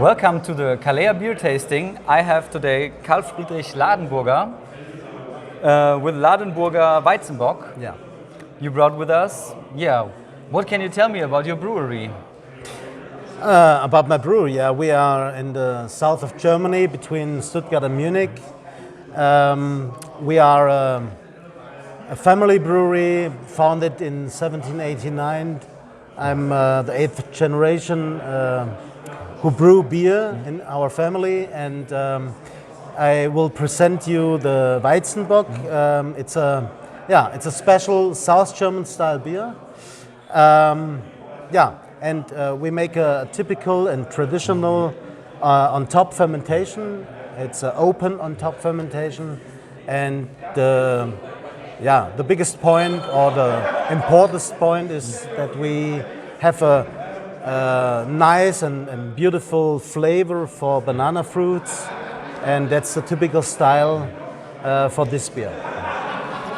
Welcome to the Calender beer tasting. I have today Karl Friedrich Ladenburger with Ladenburger Weizenbock. Yeah. You brought with us. Yeah. What can you tell me about your brewery? About my brewery, yeah, we are in the south of Germany between Stuttgart and Munich. We are a family brewery founded in 1789. I'm the 8th generation who brew beer in our family, and I will present you the Weizenbock. It's a special South German style beer. We make a typical and traditional on top fermentation. It's an open on top fermentation, and the biggest point or the important point is that we have a nice and beautiful flavor for banana fruits, and that's the typical style for this beer.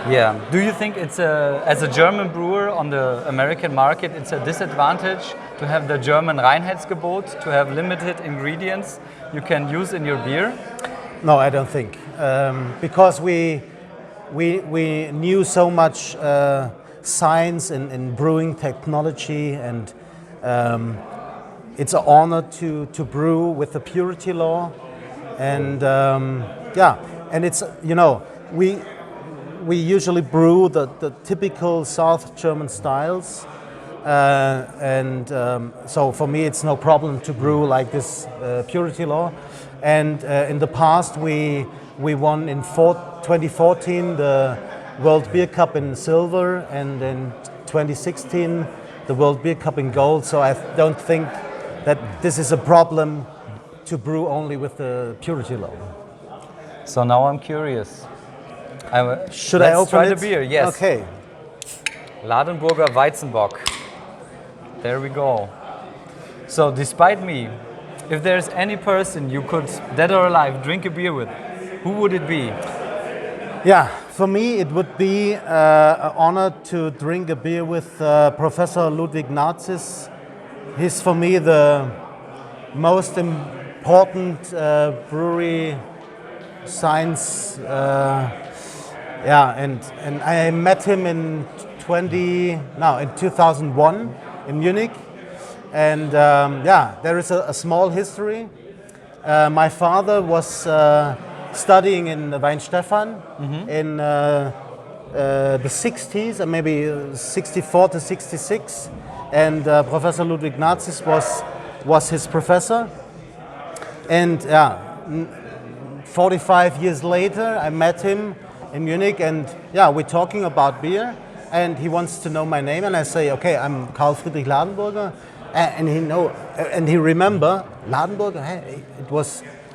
Yeah. Do you think it's as a German brewer on the American market, it's a disadvantage to have the German Reinheitsgebot, to have limited ingredients you can use in your beer? No, I don't think, because we knew so much science in brewing technology, and it's an honor to brew with the purity law, and and it's we usually brew the typical South German styles, so for me it's no problem to brew like this purity law. And in the past we won in 2014 the World Beer Cup in silver, and in 2016 the World Beer Cup in gold. So I don't think that this is a problem to brew only with the purity law. So now I'm curious. Should I open try it? the beer? Yes. Okay. Ladenburger Weizenbock. There we go. So despite me, if there's any person you could, dead or alive, drink a beer with, who would it be? Yeah, for me it would be an honor to drink a beer with Professor Ludwig Nazis. He's for me the most important brewery science. And I met him in 2001 in Munich, and there is a small history. My father was studying in Weinstefan in the 60s, and maybe 64 to 66, and Professor Ludwig Nazis was his professor. And 45 years later, I met him in Munich, and we're talking about beer, and he wants to know my name, and I say, okay, I'm Karl Friedrich Ladenburger, and he remember Ladenburger. Hey,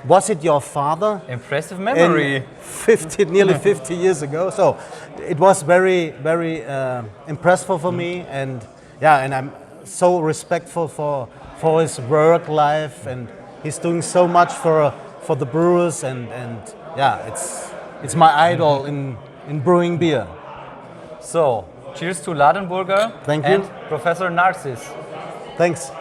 was it your father? Impressive memory. Nearly 50 years ago. So it was very, very impressive for me, and I'm so respectful for his work life, and he's doing so much for the brewers, and it's my idol in brewing beer. So, cheers to Ladenburger. Thank you. And Professor Narcis. Thanks.